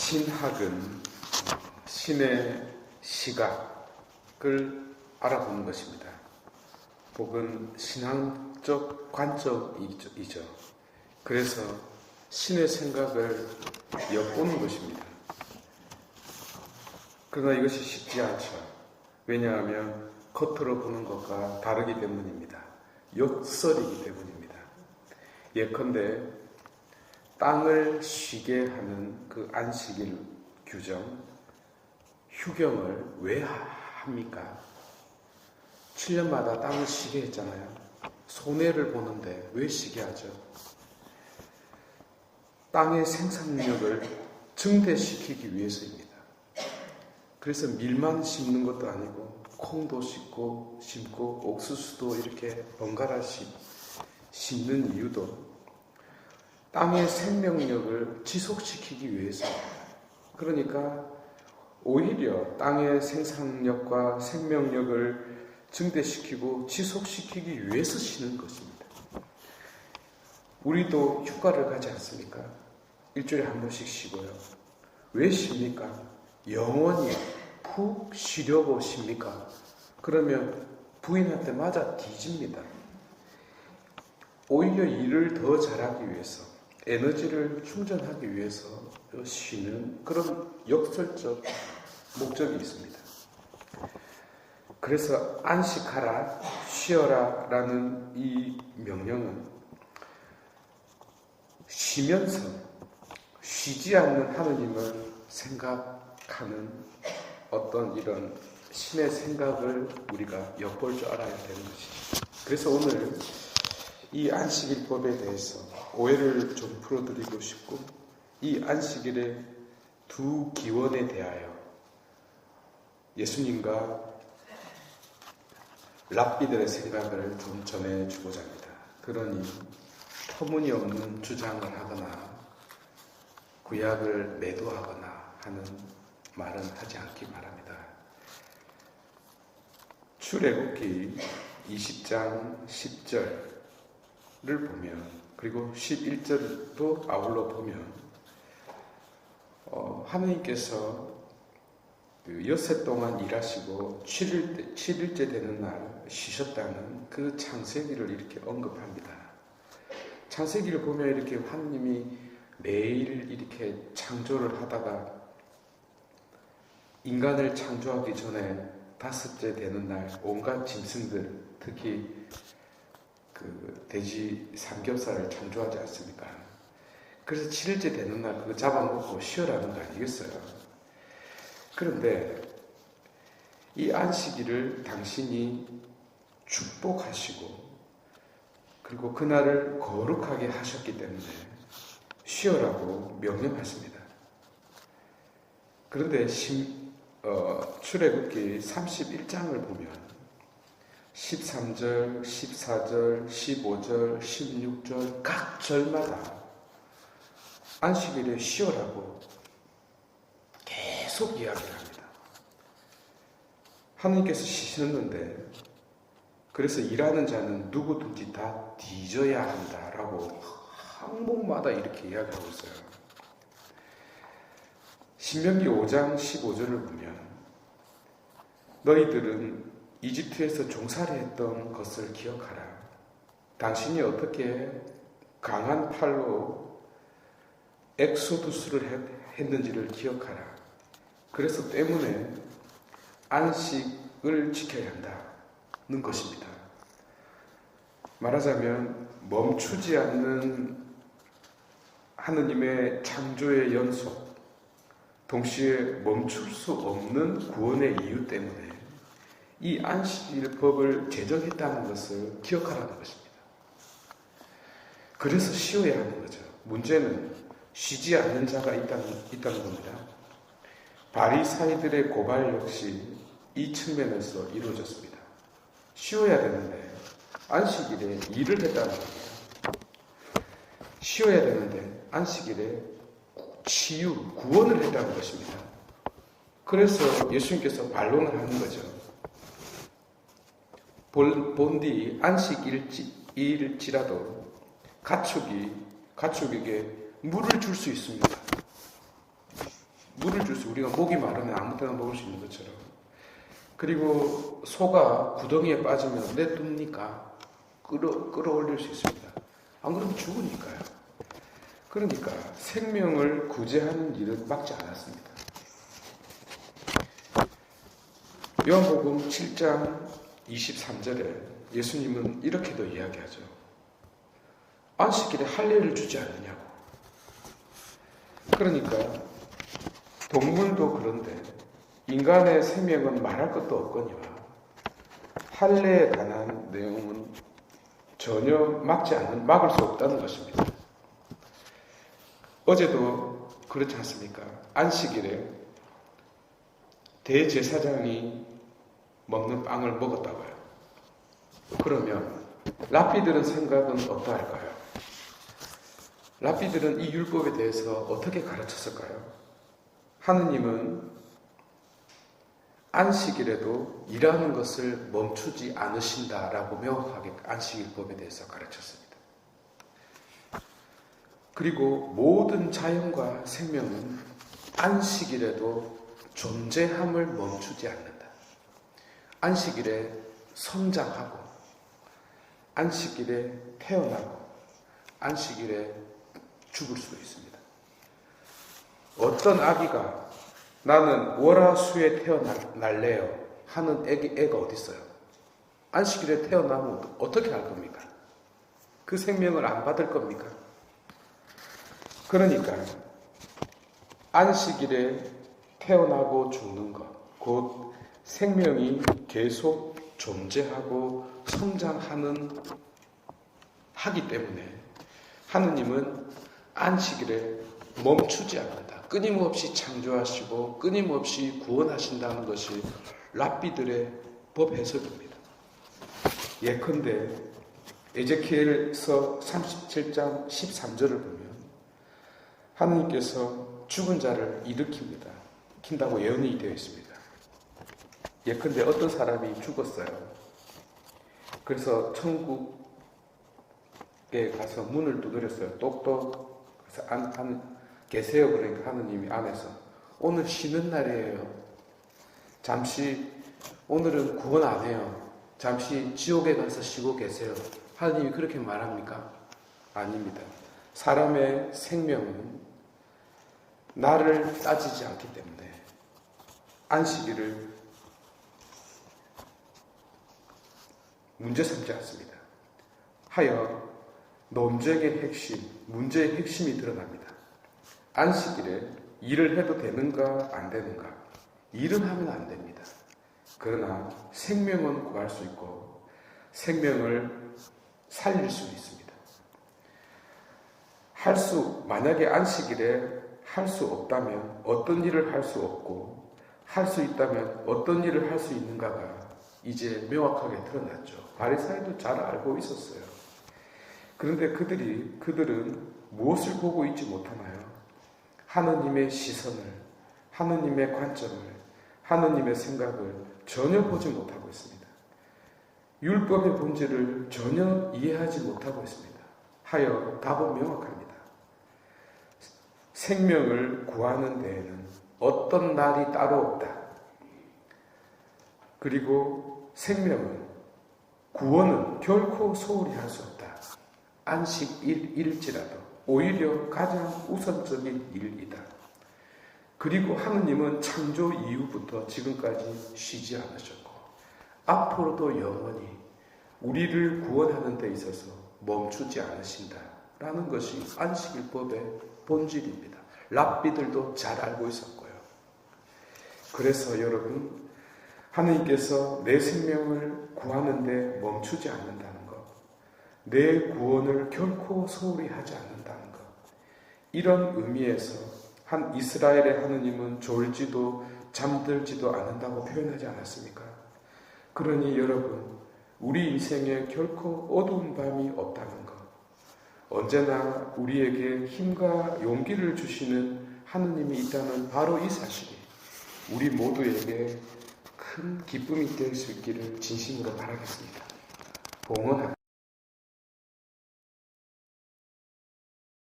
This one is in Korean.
신학은 신의 시각을 알아보는 것입니다. 혹은 신앙적 관점이죠. 그래서 신의 생각을 엿보는 것입니다. 그러나 이것이 쉽지 않죠. 왜냐하면 겉으로 보는 것과 다르기 때문입니다. 역설이기 때문입니다. 예컨대 땅을 쉬게 하는 그 안식일 규정, 휴경을 왜 합니까? 7년마다 땅을 쉬게 했잖아요. 손해를 보는데 왜 쉬게 하죠? 땅의 생산력을 증대시키기 위해서입니다. 그래서 밀만 심는 것도 아니고 콩도 심고 옥수수도 이렇게 번갈아 심는 이유도 땅의 생명력을 지속시키기 위해서입니다. 그러니까 오히려 땅의 생산력과 생명력을 증대시키고 지속시키기 위해서 쉬는 것입니다. 우리도 휴가를 가지 않습니까? 일주일에 한 번씩 쉬고요. 왜 쉽니까? 영원히 푹 쉬려고 쉽니까? 그러면 부인한테 맞아 뒤집니다. 오히려 일을 더 잘하기 위해서, 에너지를 충전하기 위해서 쉬는 그런 역설적 목적이 있습니다. 그래서 안식하라, 쉬어라 라는 이 명령은 쉬면서 쉬지 않는 하느님을 생각하는 어떤 이런 신의 생각을 우리가 엿볼 줄 알아야 되는 것이죠. 그래서 오늘 이 안식일법에 대해서 오해를 좀 풀어드리고 싶고, 이 안식일의 두 기원에 대하여 예수님과 랍비들의 생각을 좀 전해주고자 합니다. 그러니 터무니없는 주장을 하거나 구약을 매도하거나 하는 말은 하지 않기 바랍니다. 출애굽기 20장 10절을 보면, 그리고 11절도 아울러 보면 하나님께서 엿새 동안 일하시고 7일째 되는 날 쉬셨다는 그 창세기를 이렇게 언급합니다. 창세기를 보면 이렇게 하나님이 매일 이렇게 창조를 하다가 인간을 창조하기 전에 다섯째 되는 날 온갖 짐승들, 특히 그 돼지 삼겹살을 창조하지 않습니까? 그래서 7일째 되는 날 그거 잡아먹고 쉬어라는 거 아니겠어요? 그런데 이 안식일을 당신이 축복하시고 그리고 그날을 거룩하게 하셨기 때문에 쉬어라고 명령하십니다. 그런데 출애굽기 31장을 보면 13절, 14절, 15절, 16절 각 절마다 안식일에 쉬어라고 계속 이야기를 합니다. 하나님께서 쉬셨는데 그래서 일하는 자는 누구든지 다 뒤져야 한다라고 항목마다 이렇게 이야기하고 있어요. 신명기 5장 15절을 보면 너희들은 이집트에서 종살이 했던 것을 기억하라. 당신이 어떻게 강한 팔로 엑소두스를 했는지를 기억하라. 그래서 때문에 안식을 지켜야 한다는 것입니다. 말하자면 멈추지 않는 하느님의 창조의 연속, 동시에 멈출 수 없는 구원의 이유 때문에 이 안식일법을 제정했다는 것을 기억하라는 것입니다. 그래서 쉬어야 하는 거죠. 문제는 쉬지 않는 자가 있다는 겁니다. 바리사이들의 고발 역시 이 측면에서 이루어졌습니다. 쉬어야 되는데 안식일에 일을 했다는 겁니다. 쉬어야 되는데 안식일에 구원을 했다는 것입니다. 그래서 예수님께서 반론을 하는 거죠. 본디 안식일지라도 가축에게 물을 줄 수 있습니다. 물을 줄 수, 우리가 목이 마르면 아무 때나 먹을 수 있는 것처럼. 그리고 소가 구덩이에 빠지면 내둡니까? 끌어올릴 수 있습니다. 안 그러면 죽으니까요. 그러니까 생명을 구제하는 일은 막지 않았습니다. 요한복음 7장 23절에 예수님은 이렇게도 이야기하죠. 안식일에 할례를 주지 않느냐고. 그러니까 동물도 그런데 인간의 생명은 말할 것도 없거니와 할례에 관한 내용은 전혀 막을 수 없다는 것입니다. 어제도 그렇지 않습니까? 안식일에 대제사장이 먹는 빵을 먹었다고요. 그러면 랍비들은 생각은 어떠할까요? 랍비들은 이 율법에 대해서 어떻게 가르쳤을까요? 하느님은 안식일에도 일하는 것을 멈추지 않으신다라고 명확하게 안식일법에 대해서 가르쳤습니다. 그리고 모든 자연과 생명은 안식일에도 존재함을 멈추지 않는다. 안식일에 성장하고, 안식일에 태어나고, 안식일에 죽을 수도 있습니다. 어떤 아기가 나는 월화수에 태어날래요 하는 애가 어디 있어요? 안식일에 태어나면 어떻게 할 겁니까? 그 생명을 안 받을 겁니까? 그러니까 안식일에 태어나고 죽는 것, 곧 생명이 계속 존재하고 성장하는 하기 때문에 하느님은 안식일에 멈추지 않는다. 끊임없이 창조하시고 끊임없이 구원하신다는 것이 랍비들의 법 해석입니다. 예컨대 에제키엘서 37장 13절을 보면 하느님께서 죽은 자를 일으킨다고 예언이 되어 있습니다. 예컨대 어떤 사람이 죽었어요. 그래서 천국에 가서 문을 두드렸어요. 똑똑. 그래서 계세요. 그러니까 하느님이 안에서 오늘 쉬는 날이에요. 잠시 오늘은 구원 안 해요. 잠시 지옥에 가서 쉬고 계세요. 하느님이 그렇게 말합니까? 아닙니다. 사람의 생명은 나를 따지지 않기 때문에 안식일을 문제 삼지 않습니다. 하여 논쟁의 핵심, 문제의 핵심이 드러납니다. 안식일에 일을 해도 되는가 안 되는가? 일은 하면 안 됩니다. 그러나 생명은 구할 수 있고 생명을 살릴 수 있습니다. 만약에 안식일에 할 수 없다면 어떤 일을 할 수 없고 할 수 있다면 어떤 일을 할 수 있는가가 이제 명확하게 드러났죠. 바리새인도 잘 알고 있었어요. 그런데 그들은 무엇을 보고 있지 못하나요? 하느님의 시선을, 하느님의 관점을, 하느님의 생각을 전혀 보지 못하고 있습니다. 율법의 본질을 전혀 이해하지 못하고 있습니다. 하여 답은 명확합니다. 생명을 구하는 데에는 어떤 날이 따로 없다. 그리고 구원은 결코 소홀히 할 수 없다. 안식일일지라도 오히려 가장 우선적인 일이다. 그리고 하느님은 창조 이후부터 지금까지 쉬지 않으셨고 앞으로도 영원히 우리를 구원하는 데 있어서 멈추지 않으신다라는 것이 안식일법의 본질입니다. 랍비들도 잘 알고 있었고요. 그래서 여러분, 하느님께서 내 생명을 구하는데 멈추지 않는다는 것, 내 구원을 결코 소홀히 하지 않는다는 것, 이런 의미에서 한 이스라엘의 하느님은 졸지도 잠들지도 않는다고 표현하지 않았습니까? 그러니 여러분, 우리 인생에 결코 어두운 밤이 없다는 것, 언제나 우리에게 힘과 용기를 주시는 하느님이 있다는 바로 이 사실이 우리 모두에게 큰 기쁨이 될 수 있기를 진심으로 바라겠습니다. 봉헌합니다.